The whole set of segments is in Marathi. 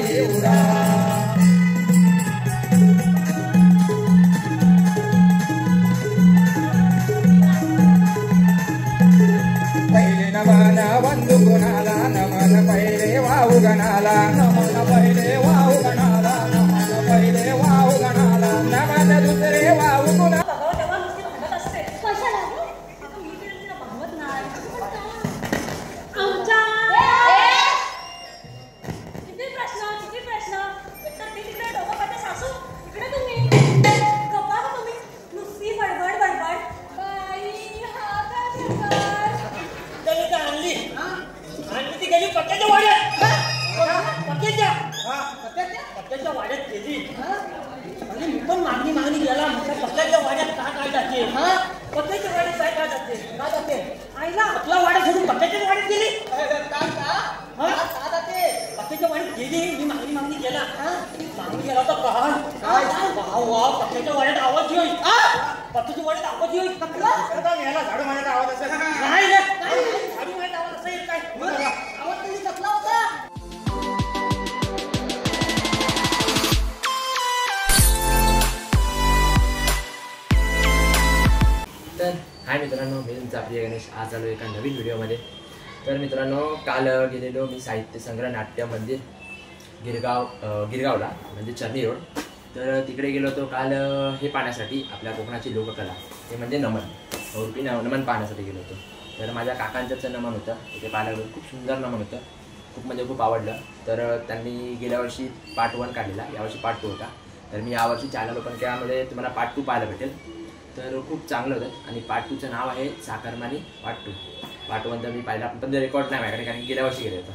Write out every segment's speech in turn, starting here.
एवढा पहिले नमन बंधू गुणाला नमन पहिले वाहू गणाला नमन पहिले वाहू गणाला नमन पहिले वाहू गणाला नमन दुसरे वाहू गुणा मागणी गेला पक्क्याच्या वाड्यात काय जाते पक्क्याच्या वाड्यात काय जाते आईला आपला वाड्यात सोडून पक्क्याच्या वाड्यात गेली पक्क्याच्या वाड्यात गेली मी मागणी गेला मागणी गेला तर पक्क्याच्या वाड्यात आवाज येईल पक्क्याच्या वाड्यात आवाज येईल याला झाडू मारण्याचा आवाज असेल नाही झाडू मारण्याचा आवाज असेल काय आवाज त्यांनी कसला होता तर हाय मित्रांनो, मी तुमचा प्रिय गणेश. आज आलो एका नवीन व्हिडिओमध्ये. तर मित्रांनो, काल गेलेलो मी साहित्य संग्रह नाट्य मंदिर गिरगावला म्हणजे चर्नी रोड. तर तिकडे गेलो होतो काल हे पाहण्यासाठी, आपल्या कोकणाची लोककला हे म्हणजे नमन पाहण्यासाठी गेलो होतो. तर माझ्या काकांचं नमन होतं, तिथे पाहायला गेलो. खूप सुंदर नमन होतं, खूप म्हणजे खूप आवडलं. तर त्यांनी गेल्या वर्षी पार्ट 1 काढलेला, यावर्षी पार्ट 2 होता. तर मी यावर्षी चॅनल ओपन केल्यामुळे तुम्हाला पार्ट 2 पाहायला भेटेल. तर खूप चांगलं होतं. आणि पार्ट 2चं नाव आहे साखरमानी पार्ट 2. पार्ट 1 तर मी पाहिला, पण रेकॉर्ड नाही माझ्याकडे, कारण गेल्या वर्षी गेलो होतो.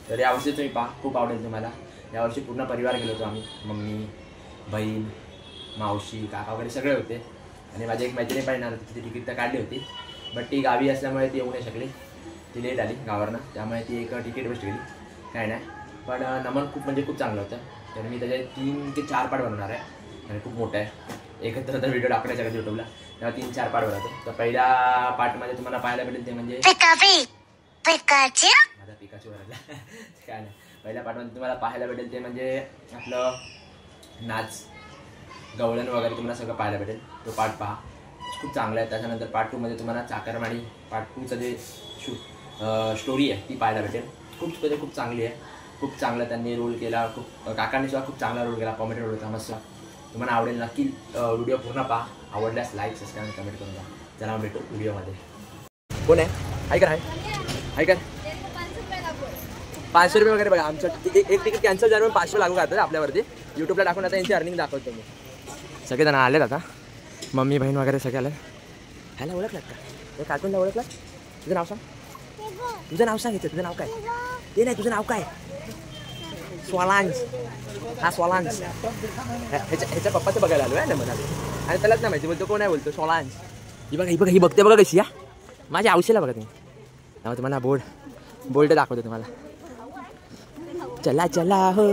तर यावर्षी तुम्ही पहा, खूप आवडेल तुम्हाला. यावर्षी पूर्ण परिवार गेलो होतो आम्ही, मम्मी, बहीण, मावशी, काका वगैरे सगळे होते. आणि माझी एक मैत्रिणी पण येणार होती, तिची तिकीट तर काढली होती, बट ती गावी असल्यामुळे ती येऊ नाही शकली. ती लेट आली गावावरनं, त्यामुळे ती एक तिकीट वेस्ट गेली, काय नाही. पण नमन खूप म्हणजे खूप चांगलं होतं. तर मी त्याचे 3 ते 4 पार्ट बनवणार आहे, आणि खूप मोठं आहे. एकत्र तर व्हिडिओ टाकण्याच्या कधी यूट्यूबला, तेव्हा 3-4 पार्ट बनवतो. तर पहिल्या पार्टमध्ये तुम्हाला पाहायला भेटेल ते म्हणजे माझा पिकाची वरला काय नाही. पहिल्या पार्टमध्ये तुम्हाला पाहायला भेटेल ते म्हणजे आपलं नाच, गवळण वगैरे तुम्हाला सगळं पाहायला भेटेल. तो पार्ट पहा, खूप चांगला आहे. त्याच्यानंतर पार्ट 2 मध्ये तुम्हाला चाकरमानी पार्ट 2चं जे स्टोरी आहे ती पाहायला भेटेल. खूप चांगली आहे, खूप चांगला त्यांनी रोल केला. खूप काकांनी सुद्धा खूप चांगला रोल केला, कॉमेडी रोल होता मस्त. तुम्हाला आवडेल, नक्की व्हिडिओ पूर्ण पहा. आवडल्यास लाईक, सबस्क्राईब आणि कमेंट करून द्या. चला भेटू व्हिडिओमध्ये. कोण आहे? कर 500 रुपये वगैरे बघा. आमचं एक तिकीट कॅन्सल झालं, 500 लागू करतात आपल्यावरती. यूट्यूबला टाकून आता यांची अर्निंग दाखवतो मी. सगळेजण आलेत आता, मम्मी बहीण वगैरे सगळे आले. ह्याला ओळखलात का? हे कार्टूनला ओळखलात? तुझं नाव सांग, तुझं नाव सांगितलं. तुझं नाव काय? ते नाही, तुझं नाव काय? स्वालांज. हा स्वालांज. ह्याच्या पप्पाचं बघायला आलो आहे ना मला, आणि त्यालाच नाही माहिती, बोलतो कोण आहे, बोलतो स्वालांज. ही बघते बघा कशी. माझ्या औषधाला बघा तुम्ही. त्यामुळे तुम्हाला बोल्ड दाखवतो तुम्हाला. चला हो.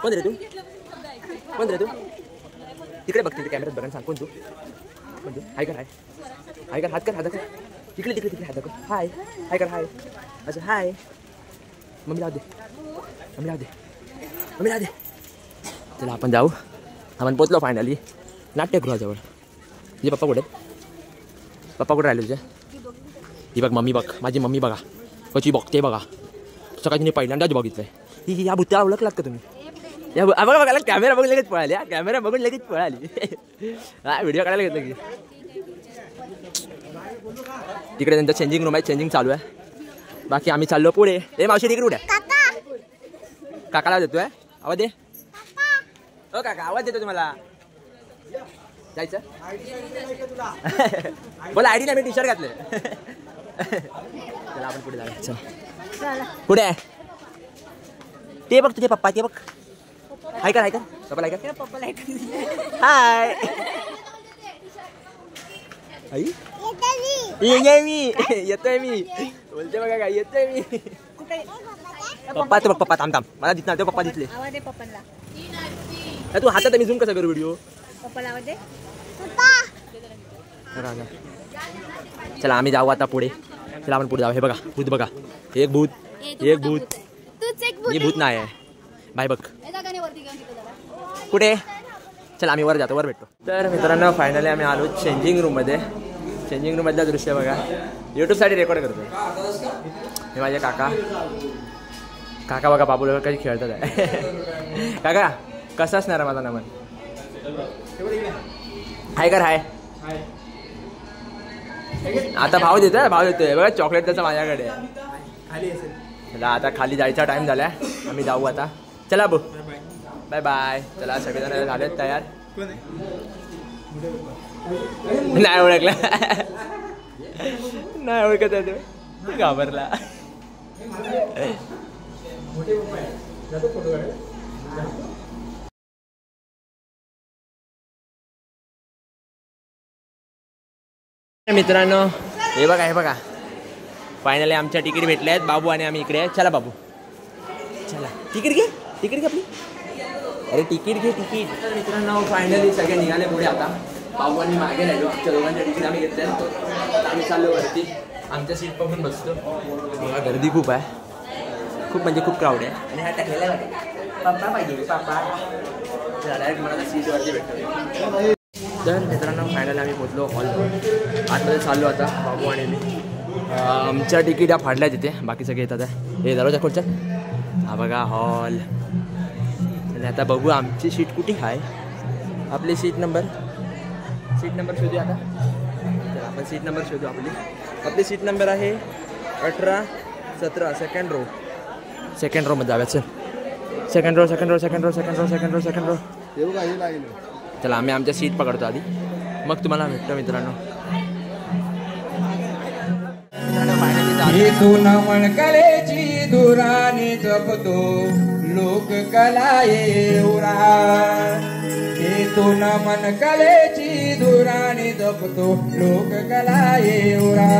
कोण रे तू? तिकडे बघते, कॅमेऱ्यात बघा, सांग कोण तू? हाय कर हात कर. तिकडे हात दाखव. हाय कर. असं हाय. मम्मी लाव दे. चला आपण जाऊ. आपण पोचलो फायनली नाट्यगृहाजवळ. तुझे पप्पा कुठे राहिले तुझे? ही बघ मम्मी, बघ माझी मम्मी, बघा कशी बघते बघा. सकाळी तिने पहिल्यांदाच बघितलंय. ही या भुत्याला ओळखलात का तुम्ही? या बघा कॅमेरा बघून लगेच पळाली. कॅमेरा बघून लगेच पळाली. हा व्हिडिओ काढायला घेतलं की. तिकडे त्यांचं चेंजिंग रूम आहे, चेंजिंग चालू आहे. बाकी आम्ही चाललो पुढे. मावशी तिकडे कुठे? काकाला देतोय आवाज दे. हो काका, आवाज देतो तुम्हाला. जायचं बोला. आयडी नाही, मी टी-शर्ट घातले. चला आपण पुढे जाऊया. चल पुढे आहे ते बघ, तुझे पप्पा ते बघ. हाय कर पप्पा हाय. येतोय मी बोलते बघा काय, येतोय मी. पप्पा ते बघ, पप्पा थांब मला दिसणार ते. पप्पा दिसले. तू हातात मी झूम कसं करू व्हिडिओ? चला आम्ही जाऊ आता पुढे. हे बघा भूत बघा. एक भूत. मी भूत नाही आहे. बाय बघ कुठे चल आम्ही वर जातो वर भेटतो. तर मित्रांनो फायनली आम्ही आलो चेंजिंग रूममध्ये. चेंजिंग रूममधलं दृश्य बघा यूट्यूबसाठी रेकॉर्ड करतो. हे माझे काका काका बघा बाबू कधी खेळतात आहे. काका कसा असणार माझा नमन हाय कर हाय आता भाव देतोय बघा चॉकलेट त्याचा माझ्याकडे चला आता खाली जायचा टाइम झालाय आम्ही जाऊ आता. चला बो बाय बाय. चला सगळेजण झालेत तयार. नाही ओळखला नाही ओळखत आहे तो घाबरला. मित्रांनो हे बघा फायनली आमच्या तिकीट भेटले आहेत. बाबू आणि आम्ही इकडे आहे. चला बाबू चला तिकीट घे आपली. अरे तिकीट घे तिकीट. तर मित्रांनो फायनली सगळे निघाले पुढे. आता बाबू आणि मागे राहिलो. आमच्या दोघांच्या तिकीट आम्ही घेतले. आम्ही चाललो वरती. आमच्या सीट बघून बसतो. बघा गर्दी खूप आहे. खूप म्हणजे खूप क्राऊड आहे. आणि हा टाकलेला पापा पाहिजे पापा डायरेक्ट मला सीटवरती भेटतो. तर मित्रांनो फायनली आम्ही पोचलो हॉलवर. आतमध्ये चाललो आता बाबू आणि मी. आमच्या तिकीट या फाडल्या तिथे बाकी सगळे येतात आहे. हे दरवाजा खोलचा हा बघा हॉल. आणि आता बघू आमची सीट कुठे आहे. आपली सीट नंबर शोधू आता. तर आपण सीट नंबर शोधू. आपली सीट नंबर आहे 18-17 सेकंड रो मध्ये जाऊया. सेकंड रो चला आम्ही आमच्या सीट पकडतो आधी मग तुम्हाला भेटतो मित्रांनो. तू नमन कलेची दुराने जपतो लोककला येऊरा. हे तू नमन कलेची दुराने जपतो लोककला येऊरा.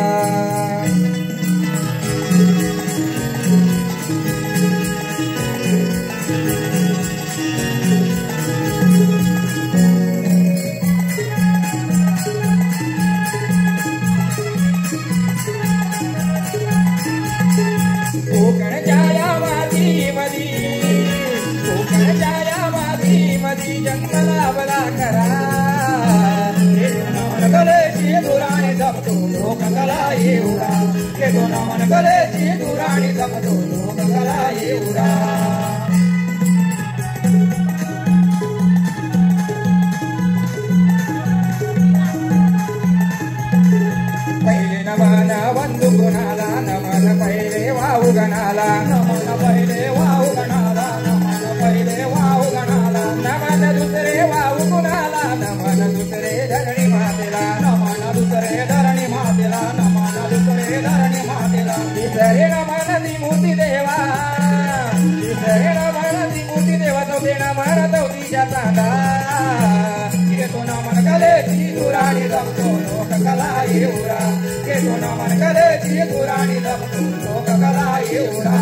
जन्मला बला करा कलेची दुराणी जपतो लोककला येऊरा. हे दोन मन कलेची दुराणी जपतो लोककला येऊरा. पहिले नमन बंधू गुणाला नमन पहिले वाहू गणाला. नमन पहिले वाहू गणाला. नमन पहिले वाहू गणाला. नमन दुसरे वाहू गुणाला. नमन दुसरे धरणी मातेला. नमन दुसरे धरणी मातेला. नमन दुसरे धरणी मातेला. तिसरे नमन विमुक्ती देवा. तिसरे नमन विमुक्ती देवा. चौथे नमन चौथीच्या चांदा. घेतो नमन कलेची दुराणी जपतो लोककला येऊरा. घेतो नमन कलेची दुराणी जपतो लोककला येऊरा.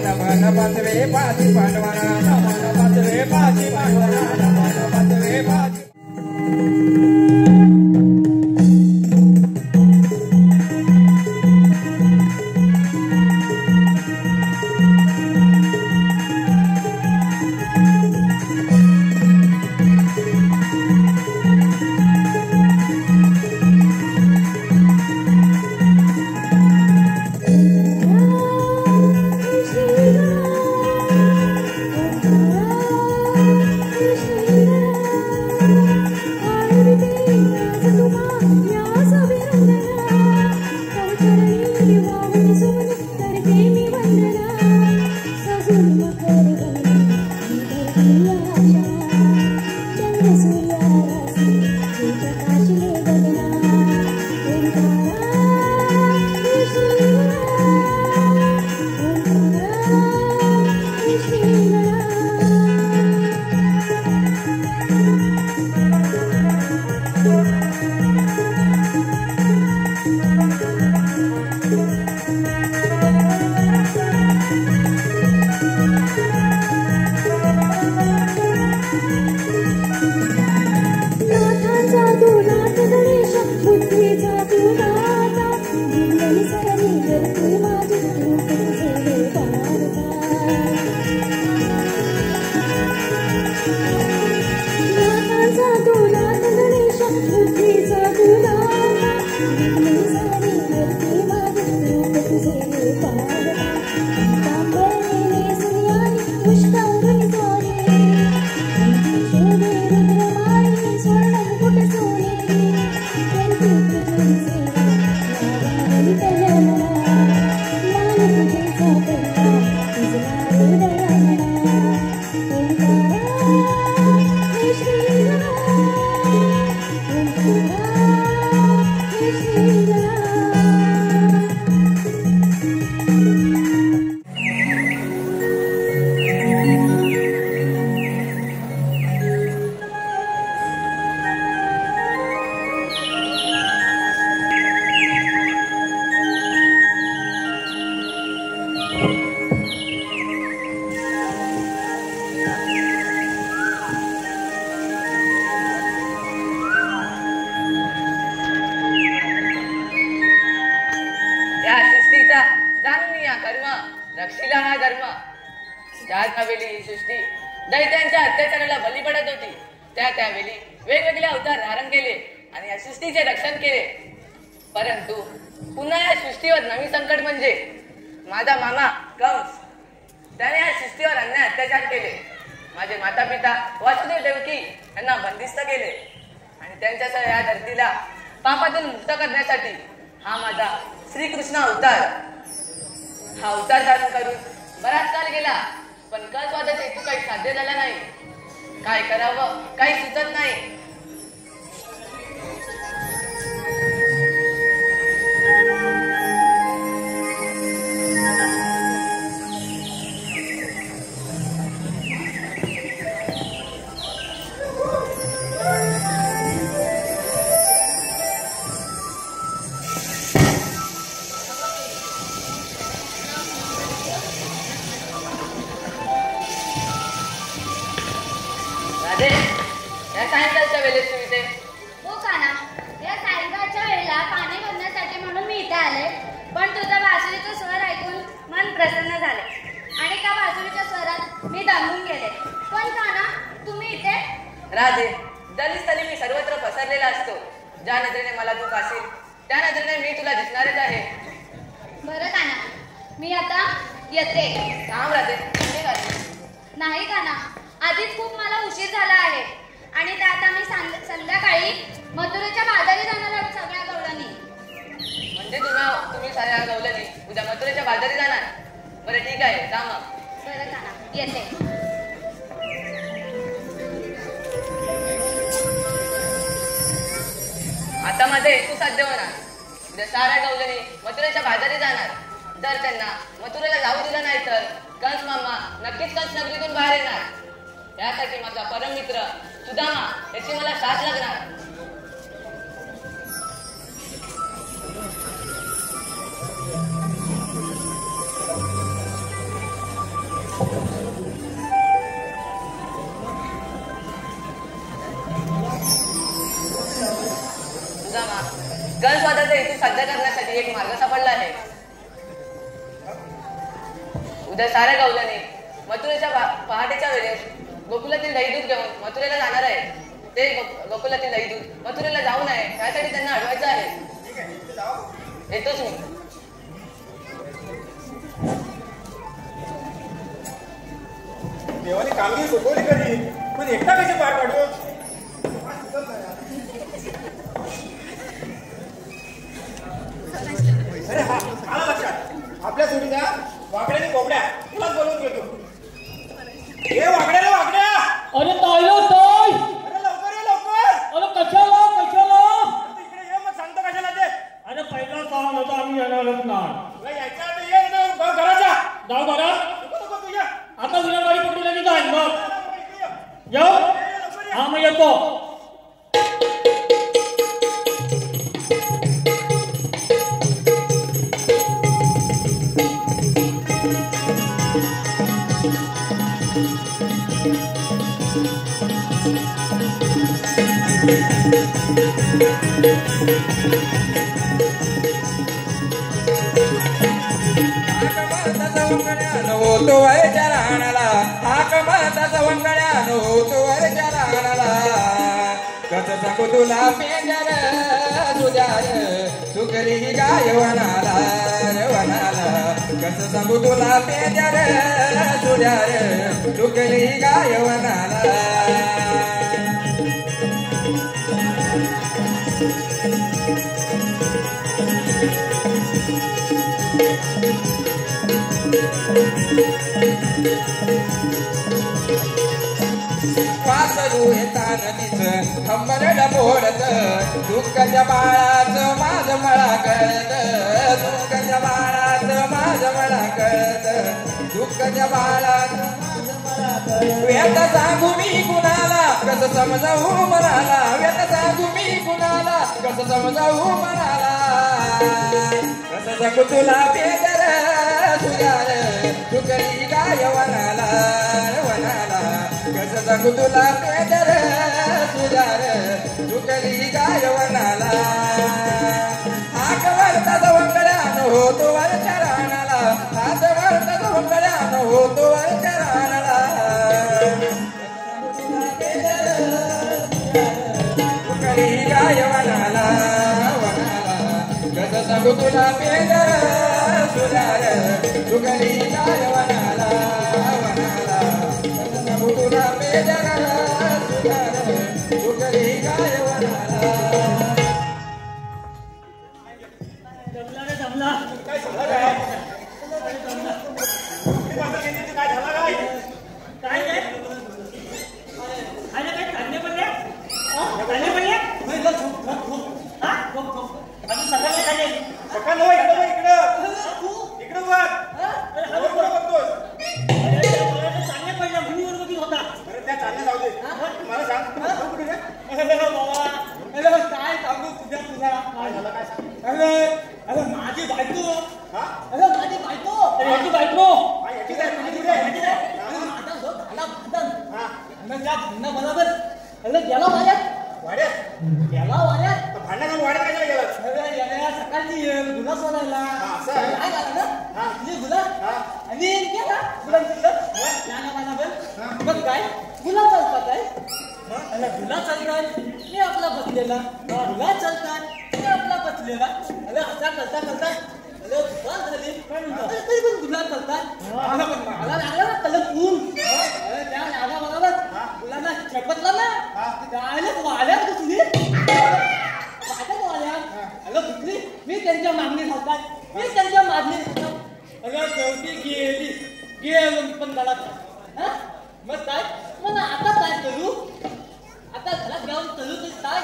नमन पाचवे पाची पांडवाना. नमन पाचवे पाची पांडवाना. नमन पाचवे पाची. रक्षिला हा धर्म. ज्या वेळी ही सृष्टी दैत्यांच्या अत्याचाराला बली पडत होती त्यावेळी वेगवेगळे अवतार धारण केले आणि या सृष्टीचे रक्षण केले. परंतु पुन्हा या सृष्टीवर नवीन संकट म्हणजे माझा मामा कंस. त्याने या सृष्टीवर अन्याय अत्याचार केले. माझे माता पिता वासुदेव देवकी यांना बंदिस्त केले आणि त्यांच्यासह या धरतीला पापातून मुक्त करण्यासाठी हा माझा श्रीकृष्ण अवतार. हा अवतार धारण करून बराच काळ गेला पण कल्पवादाचा हेतू काही साध्य झाला नाही. काय करावं काही सुचत नाही. या सायंकाळच्या वेळेस तू इथे? हो काना, या सायंकाळच्या वेळेला पाणी भरण्यासाठी म्हणून मी इथे आले. पण तुझा बासुरीचा स्वर ऐकून मन प्रसन्न झाले आणि त्या बासुरीच्या स्वरात मी दंगून गेले. पण काना, तुम्ही इथे? राधे, जलीस्थली मी सर्वत्र पसरलेला असतो. ज्या नजरेने मला तू पासील त्या नजरेने मी तुला दिसणारच आहे. बरं काना, मी आता येते. थांब राधे. नाही काना, आधीच खूप मला उशीर झाला आहे आणि त्यात आम्ही संध्याकाळी मथुरेच्या बाजारी जाणार आहोत सगळ्या गवळणी. म्हणजे तुम्ही साऱ्या गवळणी उद्या मथुरेच्या बाजारी जाणार? बरं ठीक आहे, जा मग. बरं काना, येते. आता माझे हेतू साध्य होणार. उद्या साऱ्या गवळणी मथुरेच्या बाजारी जाणार. जर त्यांना मथुरेला जाऊ दिलं नाही तर कंस मामा नक्कीच कंस नगरीतून बाहेर येणार. यासाठी माझा परम मित्र सुदामा याची मला साथ लागणार. सुदामा, कंसवादाचा हेतू साध्य करण्यासाठी एक मार्ग सापडला आहे. उद्या साऱ्या गवळणी मथुरेच्या पहाटेच्या वेळेस गोकुलातील दहीदूध घेऊन मथुरेला जाणार आहे. ते गोकुलातील दहीदूध मथुरेला जाऊ नये यासाठी त्यांना अडवायचं आहे. येतोच मी. देवाने कामगिरी सोपवली कधी पण एकटा कशी पार पाडतो? अरे हा आला लक्षात. आपल्या जोडीला वाकड्याने कोबड्या तुलाच बोलवून घेतो. हे वाकड्या रे वाकड्या. अरे ताईला ताई. अरे लवकर ये लवकर. अरे कशाला इकडे ये मग सांगतो कशाला ते. अरे पहिला काम होता आम्ही येणारच ना. तुला यायचं आता ये ना घराच्या. जाऊ बरं. नको तू ये. आता विना गाडी पकडली लगेच जाईन मग. येऊ? हा मग येतो. होतो वरच्या राहणाला हाक माताचा वंगड्यान होतो वरच्या राहणाला. कसं सांगू तुला पेंजर तुझ्यार सुकरी गाय वनाला वनाला. कसं सांगू तुला पेंजर तुझ्यार सुकरी गाय वनाला. वासरू येता नदीच हंबरड बोलत दुःखाच्या बाळाचं माझ मला कळत. दुःखाच्या बाळाचं माझ मला कळत. दुःखाच्या बाळाचं माझ मला कळत. व्यथ सांगू मी कुणाला कसं समजावू मनाला. व्यथ सांगू मी कुणाला कसं समजावू मनाला. कसं सांगू तुला पेदर तुझ्यार सुकरी गाय वनाला वनाला. कसं सांगू तुला पेदर तुझ्यार सुकरी गाय वनाला. हाक वरता वंगड्यान होतो वरच्या राहणाला. हात वरता सुकली गाय वनाला वनाला कसं सांगू तुला पेंदर सुधार सुकली गाय वनाला वनाला कसं सांगू तुला पेंदर सुधार सुकली गाय वनाला जमला रे जमला काय झालं काय झालं काय काय काय अरे काय चालले पडले चालले पडले हा अजून सकाळ नाही खाल्ले सकाळ नो इकडं बघतोस चालले पडल्या भूमीवर बघित होता अरे त्या चालले जाऊ दे मला सांग कुठे रे? काय सांगू तुझ्या काय झालं काय सांग अरे माझी बायको हा अरे माझी बायको काय याची काय तुझी कुठे आहे? माझा जो झाला भांडण हा आणि त्या भांडणाबरोबर अरे गेला वाड्यात वाड्यात भांडण करून वाड्यात काय गेला अरे येण्या सकाळची गुलाब सोडायला असं आहे? काय झालं ना हा. इथली गुलाब हा आणि गेला गुलाब बघ काय गुलाब चालतात आहे अरे गुलाब चालतात मी आपला बसलेला गुलाब चालतात मी आपला बसलेला अरे असा करता अरे गुलाब झाली अरे तरी पण गुलाब चालतात मला लागला ना कलर ऊन अरे त्या लागाबरोबर गुलाबला चपटला ना वाड्यात घुसली अगं घुसली मी त्यांच्या मागणी घालतात अगं शेवटी गेली पण घालत मग काय मग आता काय करू आता घरात जाऊन करू तरी काय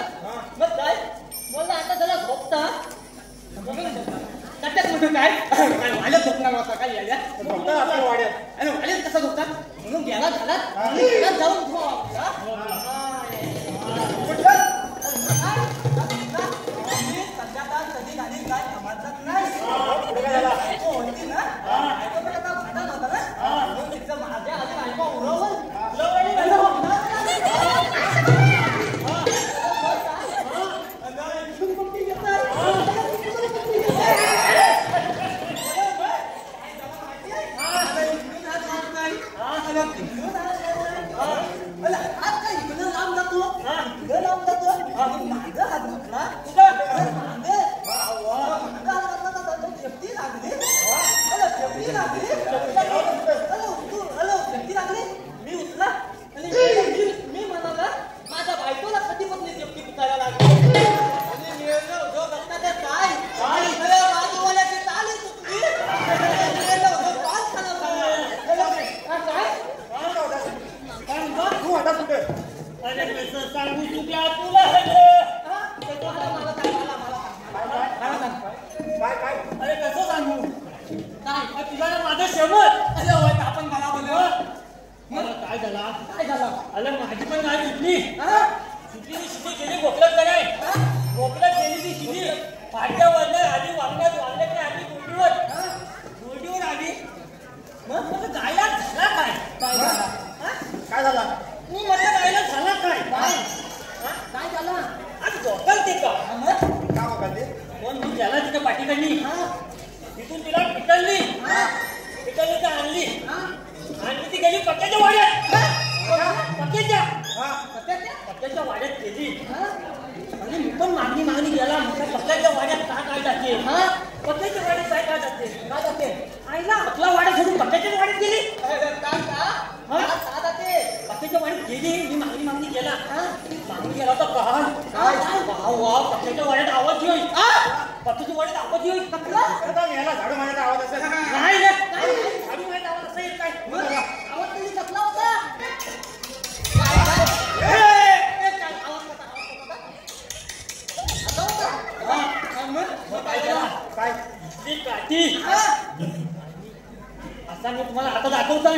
मग काय बोलला आता त्याला झोपता त्याच्यात मोठं काय वाड्यात झोपणार होता काय यायला फक्त आपल्या वाड्यात आणि वाड्यात कसा झोपतात म्हणून गेला घरात जाऊन कधी गाडी काय समजत नाही पुढे काय झाला होती ना भांडण होतं ना माझ्या आधी ऐका उडवलं अरे कसं सांगू काय तुझा माझं शेवट आपण मला बोललो काय झाला अरे माझी पण गाडी सुटली शिटी गेली गोकळत कराय गोकळत गेली ती शिटी फाट्यावर आली वांगण्यात आली गुरडीवर आली मग गायला झाला काय झाला तू माझ्या गायला झाला काय झाला आज गोकळ ते का काय बघा ते कोण मी गेला तिच्या पाठीकडली तिथून तिला पिटलली तर आणली आणि ती गेली पक्क्याच्या वाड्यात पक्क्याच्या वाड्यात गेली आणि मी पण मागणी गेला म्हटलं पक्क्याच्या वाड्यात काय जाते पक्क्याच्या वाड्यात काय जाते आईला आपला वाड्यात सोडून पक्क्याच्या वाड्यात गेली पक्क्याच्या वाड्यात गेली मी मागणी गेला तर काय पक्क्याच्या वाड्यात आवाज येईल पक्क्याच्या वाड्यात आवाज येईल याला झाडू मारण्याचा आवाज असेल नाही झाडू मारण्याचा आवाज असा येत काय आवाज तरी कसला होता काय असा मी तुम्हाला आता दाखवता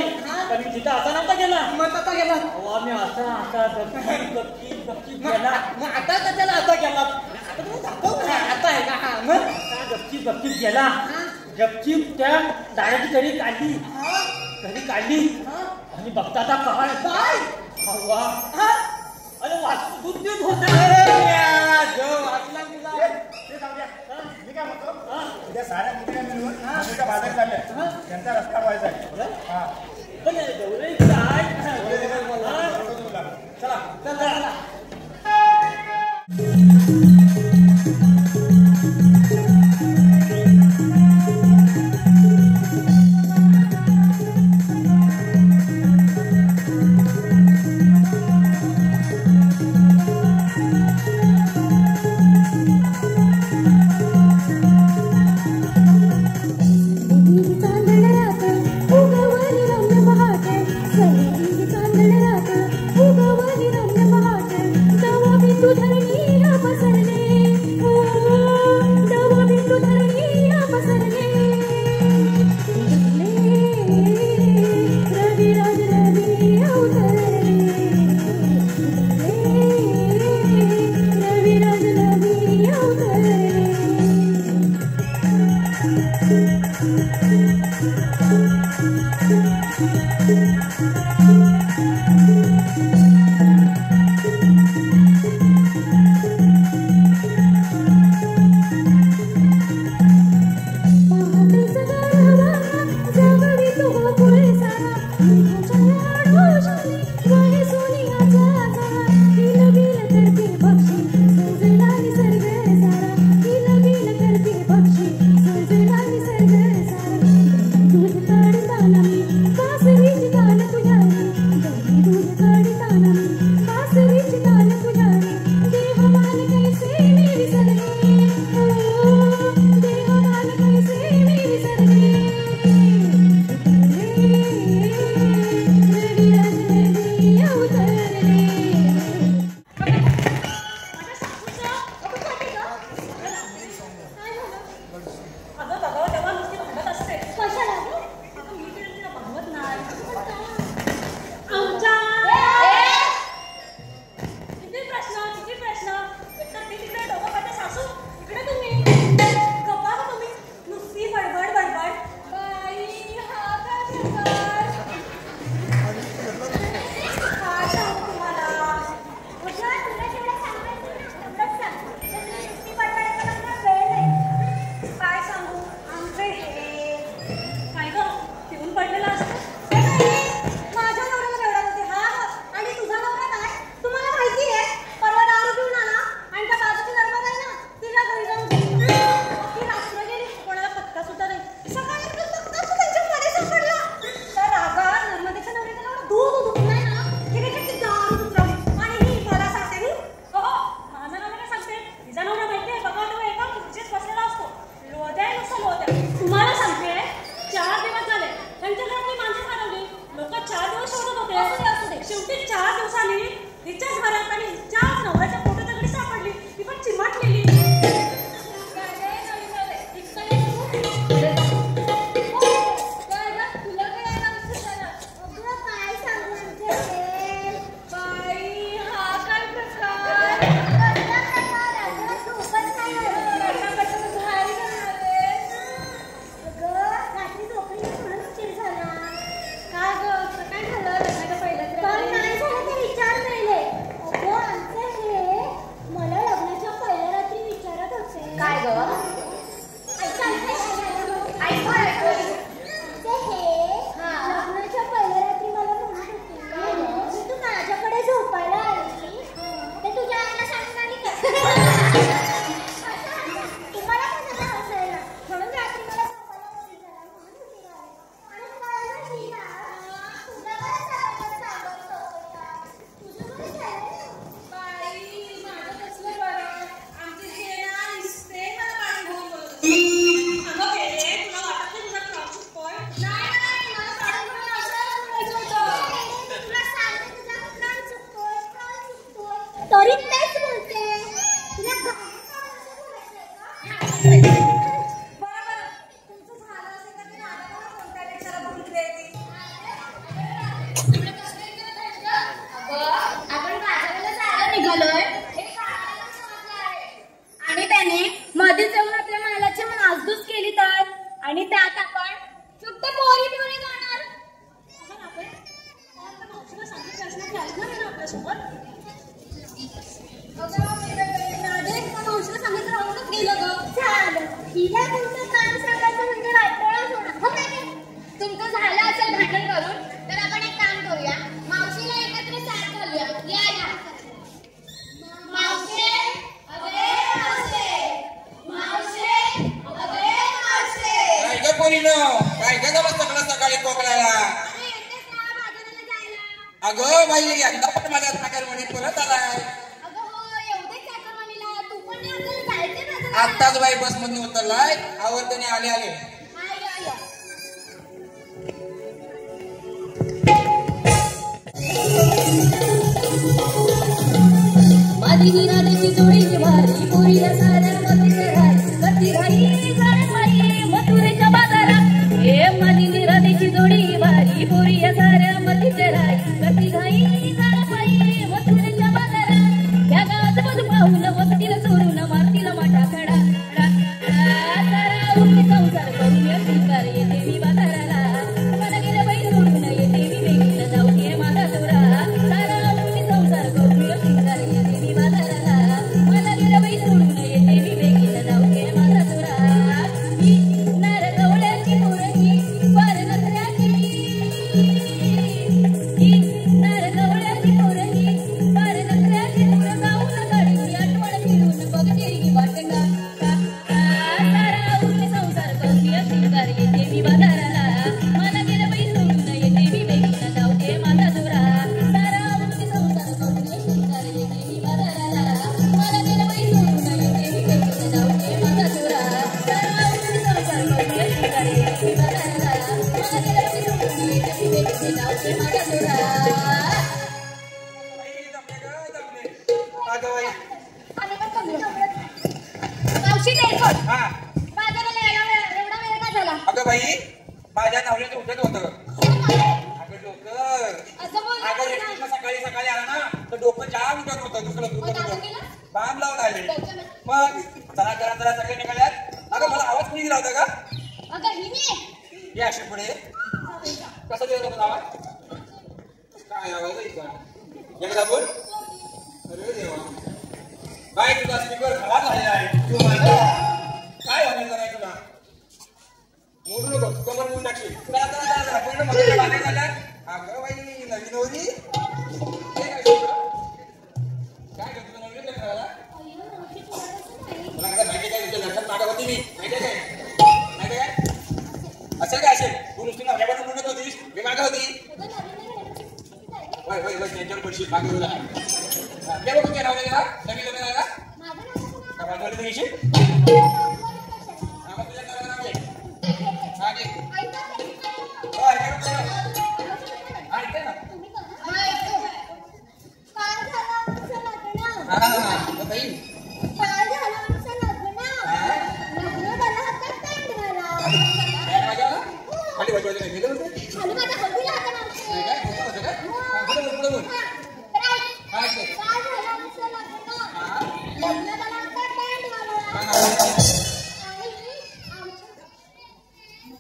पण मी तिथं असा नव्हता गेला मी असा गपचीप गेला मग आता त्याला आता गेला आता तुम्ही दाखवता आता आहे का मग गपचीप गेला गपचीप त्या दाराची घरी काढली आणि बघता आता काय अरे वाचू दूध होता वाचला मी काय म्हणतो उद्या साऱ्या मुलीला मिळून मुलीच्या बाजार चालल्या त्यांचा रस्ता व्हायचा आहे पण गौरव काय चला चला आपण बाजाराला जायला निघालोय हे काकाला समजलं आहे. आणि त्याने मध्येच येऊन आपल्या मालाची नासधूस केली तर आणि त्यात आपण फक्त पोरी पिवरी जाणार. मावशीला सांगितलं असणार राहूनच गेलं ग. झालं हिला तुमचं काम सांगायचं म्हणजे वाटोळच होणार. हो काय तुमचं झालं असेल भांडण करून तर आपण एक काम करूया. मावशीला एकत्र साथ घालूया. या या मावशे अगे मावशे मावशे अगे मावशे. काय ग पोरीनो काय ग गं सकाळ सकाळी कोकणाला. अरे येतेच ना बाजाराला जायला. अगं बाई यंदा पण माझ्या साखर म्हणे परत आलाय. अगं हो एवढेच साखर म्हणीला तू पण नाही आपल्याला जायचंय बाजाराला. आत्ताच बाई बस मधून उतरलाय आवर्तने आले आले. हा या या माझी निरादेची जोडी वारी पोरीला साऱ्या मध्ये कती राही गणबाई मथुरेच्या बाजारात. हे माझी निरादेची जोडी वारी पोरीला साऱ्या मध्ये राही कती राही गणबाई मथुरेच्या बाजारात. त्या गावात बघ पाहून वस्तीला चोरून मारतील माटा खडा सारा उठी संसार करून स्वीकार येते मी बाजाराला. मला गेलं बाई सोडून येते मी वेगळीला जाऊ ये माझा चोरा. सारा उठी संसार करून स्वीकार येते मी बाजाराला. मला गेलं बाई सोडून येते मी वेगळीला जाऊ ये माझा चोरा. ही नर गवळ्याची पोरगी पार नखऱ्याची. ही नर गवळ्याची पोरगी पार नखऱ्याची. पुढं जाऊन गाडी आठवण फिरून बघते ही वाटका. सारा उठी संसार करून स्वीकार येते मी बाजाराला. मला गेलं बाई सोडून येते मी वेगळीला जाऊ ये माझा चोरा. सारा उठी संसार करून स्वीकार येते मी बाजाराला. मला गेलं बाई सोडून येते मी वेगळीला जाऊ ये माझा चोरा. सारा उठी संसार करून स्वीकार येते मी बाजाराला. मला गेलं बाई सोडून येते मी वेगळीला जाऊ ये माझा चोरा. अगं बाई आम्ही पण कमी मावशी नाही कोण हा बाजाराला यायला एवढा वेळ का झाला. अगं बाई माझ्या नवऱ्याचं उठत होतं. अगं डोकं असं बोल अगं रेल्वेतनं सकाळी सकाळी आला ना तर डोकं जाम उठत होतं. दुसरं दुखत होतं. बाम लावून आले मग चला जरा जरा सगळे निघाल्यात. अगं मला आवाज कोणी दिला होता का. अगं हिने ये अशी पुढे कसं दिला होता आवाज. काय आवाज आहे का एकदा बोल. अरे देवा काय तुझा स्पीकर खराब झालेला आहे. तू माझा काय हवे करायचं तुला मोडू नको कमर घेऊन टाकली. चला चला चला पूर्ण मध्ये बांधे झाल्या. अगं बाई नवीन होती काय करतो नवीन लग्न झाला. मला काय माहिती काय तुझ्या लक्षात मागं होती मी माहिती काय काय असं काय असेल. तू नुसती नवऱ्याकडून म्हणत होतीस मी मागं होती. वय वय वय त्यांच्यावर पडशील मागं होता. केव्हा कुठे नाव गेला नवीन लग्न झाला का माझ्यावर द्यायची. मग तुझ्या नवऱ्याचं नाव घे. हा घे ऐकते ना. हा ताई खाली वाजवायचं नाही गेलं होतं काय होतं का पुढे बोल पुढे बोल.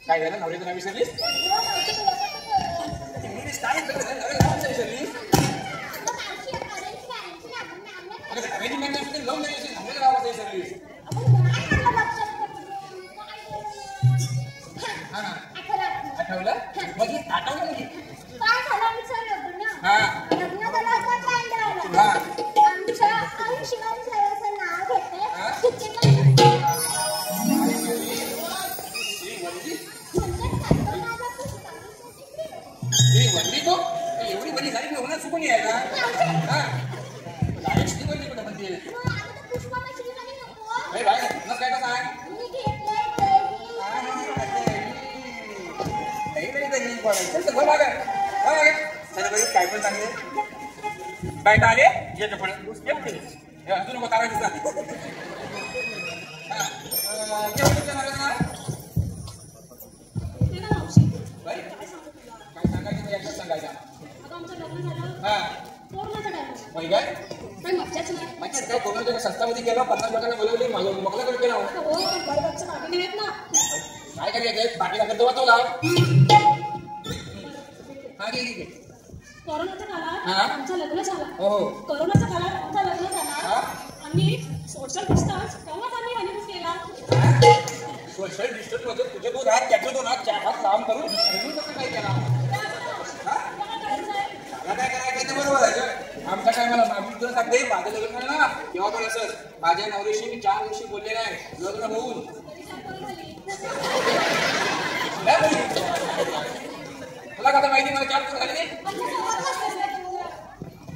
काय झालं नवऱ्याचं नाव विसरलीस. काय विसरलीस. अरेंजमेंट नसते लावून द्यायची नवऱ्याचं नाव विसरलीस. आठवलं मग आठवलं म्हणजे हा हा वल्ली तो एवढी बरी झाली होणार चुकून आहे का. हा डायरेक्ट वल्ली कुठं म्हणते बाय मग काय कसं आहे. काय पण चांगले बॅट आले येतो पण अजून नको तारा दिसतात. कोणत्या वडीचं नाव आहे ना? ते ना मावशी बाई, काय सांगू तुला काय सांगायचं ते एकच सांगायचं. आता आमचं लग्न झालं हा कोरोनाचा टाइम बाई काय काही मज्जाच नाही माहिती काय कोरोनाच्या संस्थामध्ये केलं 50 लोकांना बोलवली मोकळा केला आता हो पण बरोबरच्या मागे नाही आहेत ना काय करायचं बाकी दाखल तेव्हा तो लाव हा घे कोरोनाच्या काळात हा. आमचं लग्न झालं हो हो कोरोनाच्या काळात आमचं लग्न झालं हा आणि सोशल डिस्टन्स तेव्हाच आम्ही हनीमून केला सोशल डिस्टन्स मध्ये तुझे 2 हात त्याचे 2 हात 4 हात लांब करून अजून कसं काय केला मला काय करायचं ते बरोबर आहे आमच्या टायमाला आम्ही तुला सांगते माझं लग्न झालं ना तेव्हा पण असंच माझ्या नवऱ्याशी मी 4 वर्षी बोलले नाही लग्न होऊन तुला कसं माहिती मला 4 वर्ष झाली नाही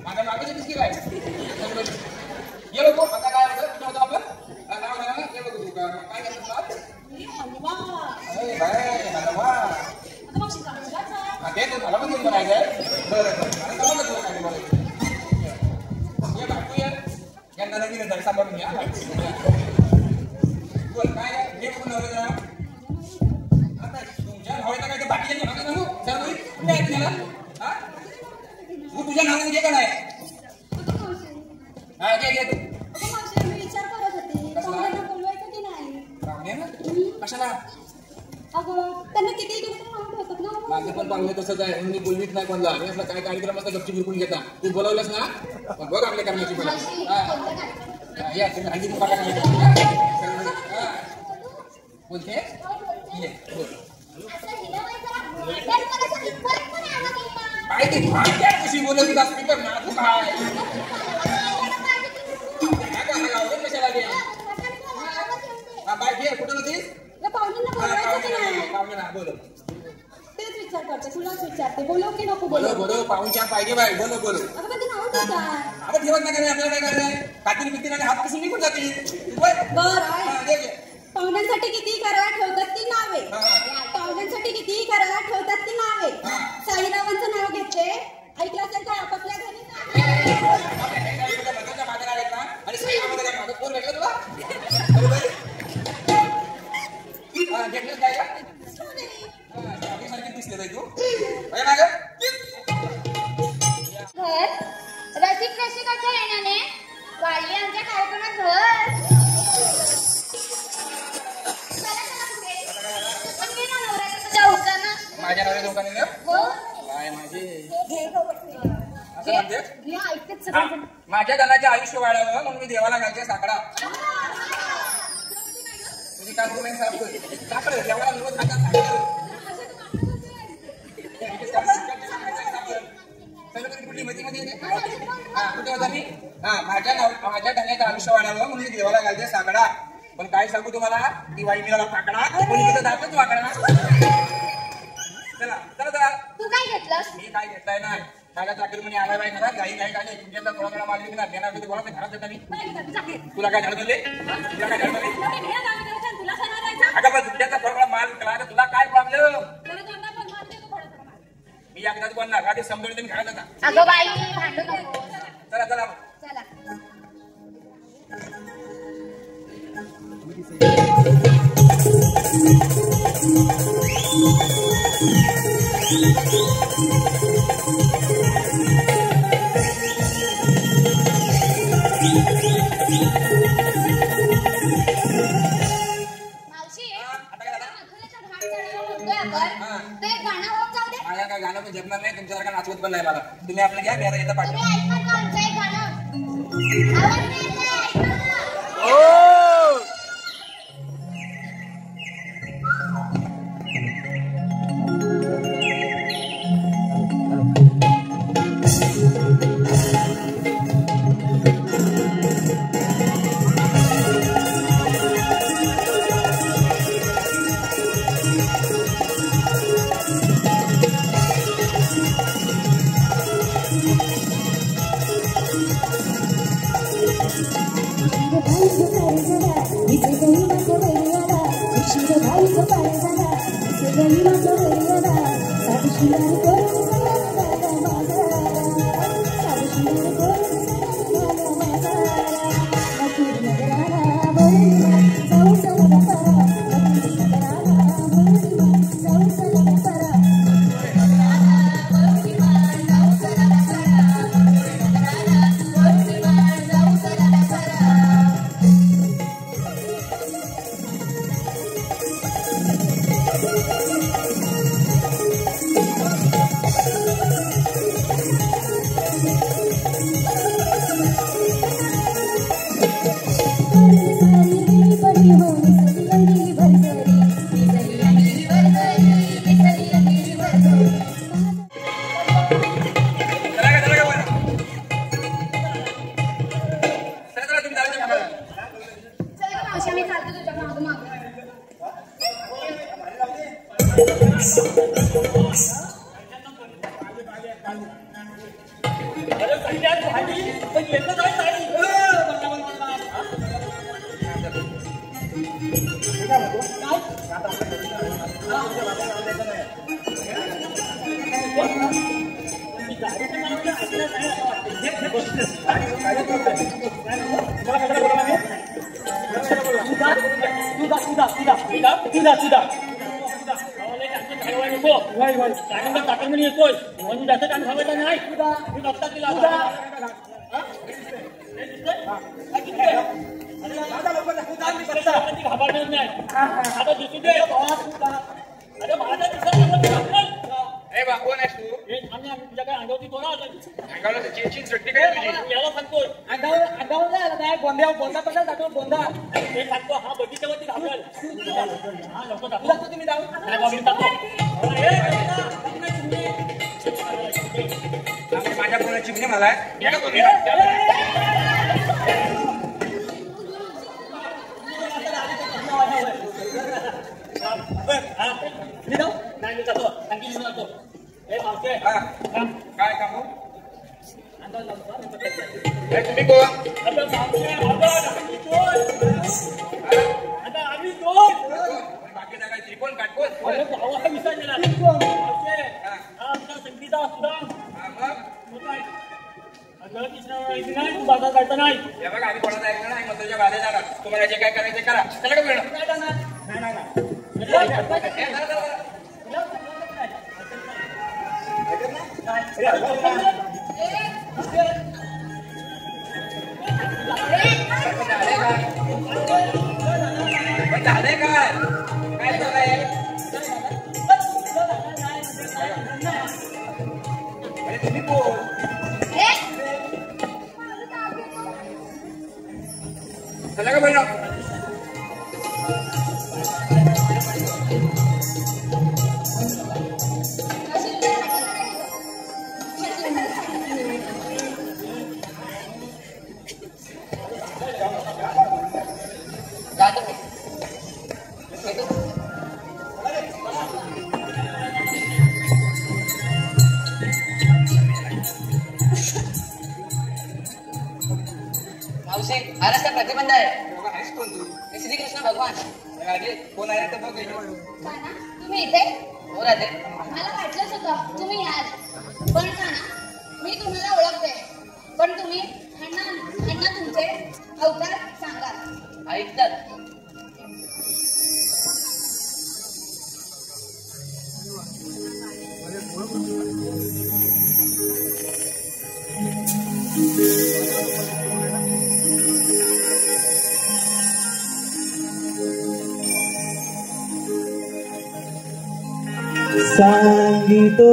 माझ्या मागेची दिसकी काय ये बघू आता काय होतं कुठं होतं आपण नाव घाला ना ये बघू तू काय करतो अरे बाय हलवा आता मग शिकायचं ते तर मला पण घेऊन बनायचं बरं मला कळलं तुला काय बोलायचं ये बापू यांना नवीन आहे सांभाळून घ्या बोल काय हे कोण नव्हे आता तुमच्या भावाचा काय ते बाकीच्या नका सांगू सांगू तुम्ही ऐक मला हा तू तुझ्या नावाने घे का नाही हा घे घे तू विचार करत होते पाहुण्यांना बोलवायचं की नाही पाहुणे ना कशाला अगं त्यांना किती दिवस मागून होतात ना माझे पण पाहुणे तसंच आहे म्हणून मी बोलवीत नाही कोणला मी असला काय कार्यक्रम असला गपची बिरकून घेता तू बोलवलंस ना मग बघ आपल्या करण्याची मला या तुम्ही हल्ली तुम्हाला बोलते ये बोल काय ते भाग्या कशी बोलवली का स्पीकर ना तू काय कशाला घे हा बाय घे कुठं होतीस पाहुण्यांना बोलवायचं की नाही पाहुणे ना बोल तेच विचार करते तुलाच विचारते बोलव की नको बोलो बोलव बोलो पाहुणच्या पाहिजे बाय बोलो बोलो अगं पण ते नाव ठेवता आता ठेवत नाही का आपल्याला काय करायचंय कातील बितील आणि हात कसून निघून जातील बरं पाहुण्यांसाठी किती करायला ठेवतात ती नावे पाहुण्यांसाठी किती करायला ठेवतात ती नावे साईरावांचं नाव घेतले ऐकलं असेल तर आपापल्या घरी आणि साईबाबाला माझं पोर भेटलं तुला घेतलं काय का सारखी दिसते ताई तू ना ग घर रसिक रसिकाच्या येण्याने वाढली आमच्या कार्यक्रमात घर माझ्या नवऱ्या दोघांनी हो काय माझे असं हे म्हणते ऐकतेच सगळं माझ्या धनाचे आयुष्य वाढावं म्हणून मी देवाला घालते साकडा तुझी काल साखर देवाला रोज हातात माझ्या धन्याचं आयुष्य वाढावं म्हणून देवाला घालते साकडा पण काय सांगू तुम्हाला दिवाळी मिळाला साकडा कोणी दाखवच वाकडा चला चला चला तू काय घेतलंस मी काय घेतलाय ना माझ्या चाकरी म्हणे आला बाई घरात गाई काय काय तुमच्या थोडा वेळा मारली ना देणार होते बोला घरात येतात मी तुला काय झालं तुला काय झालं अगं पण तुमच्याचा थोडा वेळा माल विकला तर तुला काय प्रॉब्लेम मी एकदाच बोलणार गाडी समजून तुम्ही घरात येता अगं बाई भांडू नको चला चला चला मावशी ते गाणं होत जाऊ दे माझ्या काय गाणं पण जमणार नाही तुमच्यासारखा नाचवत पण नाही मला तुम्ही आपलं घ्या घ्या येतं पाठवा तुम्ही ऐका ना आमचं एक गाणं आवाज येत नाही ऐका ना Thank you. प्रतिबंध आहे श्री कृष्ण भगवान कोण आहे तर बघ तुम्ही इथे हो राहते मला वाटलंच होतं तुम्ही याल पण काना मी तुम्हाला ओळखते पण तुम्ही अण्णा तुमचे अवतार सांगा ऐकतात सांगितो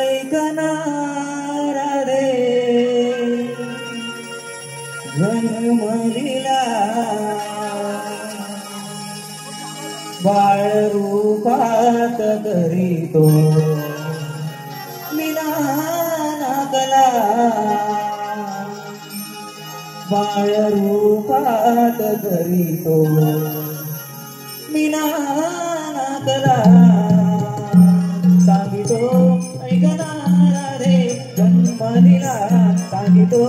ऐकणारा रे जन्मलीला बाळ रूपात करीतो मिलानाकला बाळ रूपात करीतो मिलानाकला सांगितो ऐकणारा रे जन्मलीला सांगितो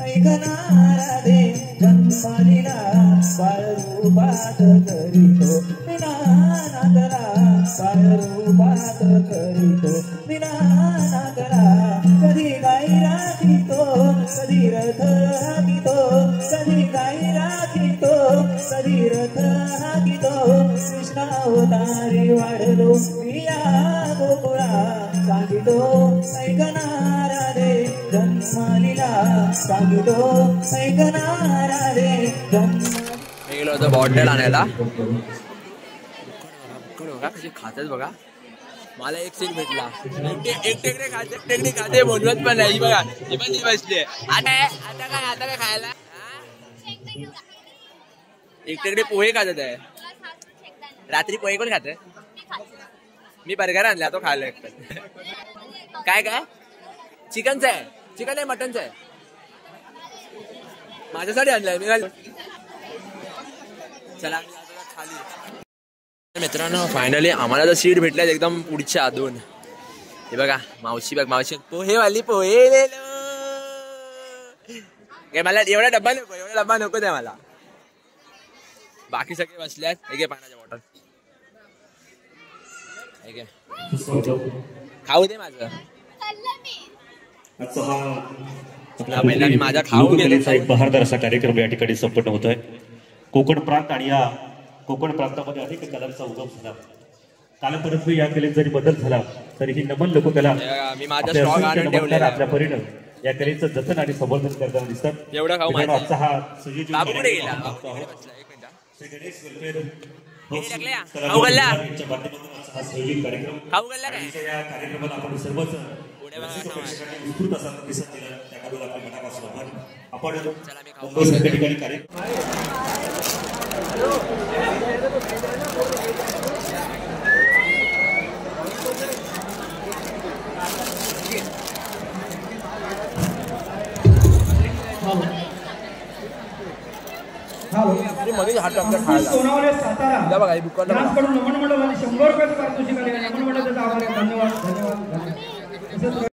ऐकणारा रे जन्मलीला बाळरूपात करीतो मिलानाकला बाळरूपात करीतो मिलानाकला कधी गाई राखीतो कधी रथ हाकितो कधी गाई राखीतो कधी रथ हाकितो कृष्णावतारी वाढलो प्रिया गोकुळा सांगितो ऐकणारा रे जन्मलीला सांगितो ऐकणारा रे गेलो होतो बॉटल आणायला बघा कशी खातात बघा मला एक सीट भेटला. एकटेकडे खाते बोलवत पण नाही. बघा ही पण बसली. आता काय खायला एकटेकडे पोहे खात आहे. रात्री पोहे कोण खात? मी बर्गर आणला तो खायला एकटं. काय काय चिकनचं आहे? चिकन आहे मटनचं आहे? माझ्यासाठी आणलंय मी. चला खाली. मित्रांनो फायनली आम्हाला जर सीट भेटल्या एकदम पुढच्या दोन. हे बघा मावशी बघ मावशी पोहे वाली पोहे. मला एवढा डब्बा नको द्या मला. बाकी सगळे बसल्यात. हे पाण्याच्या बॉटल खाऊ दे माझं. पहिला मी माझा खाऊन गेले. एक बहारदार असा कार्यक्रम या ठिकाणी संपन्न होत आहे. कोकण प्रांत आणि या कोकण प्रांतामध्ये अनेक कलांचा उगम झाला. कालपरत्वे या कलेत जरी बदल झाला तरी ही नमन लोककला आपल्या परीनं या कलेचं जतन आणि संवर्धन करताना दिसतात. आजचा हा कार्यक्रमात आपण सर्वच उत्स्फूर्त असा प्रतिसाद दिला. त्याबद्दल आपल्या मनापासून आभार. आपण मुंबईसारख्या ठिकाणी सोनावले सातारा बघा नमन मंडळ 100 रुपयाचं पारितोषिक आले. नमन मंडळाचा आभार. धन्यवाद.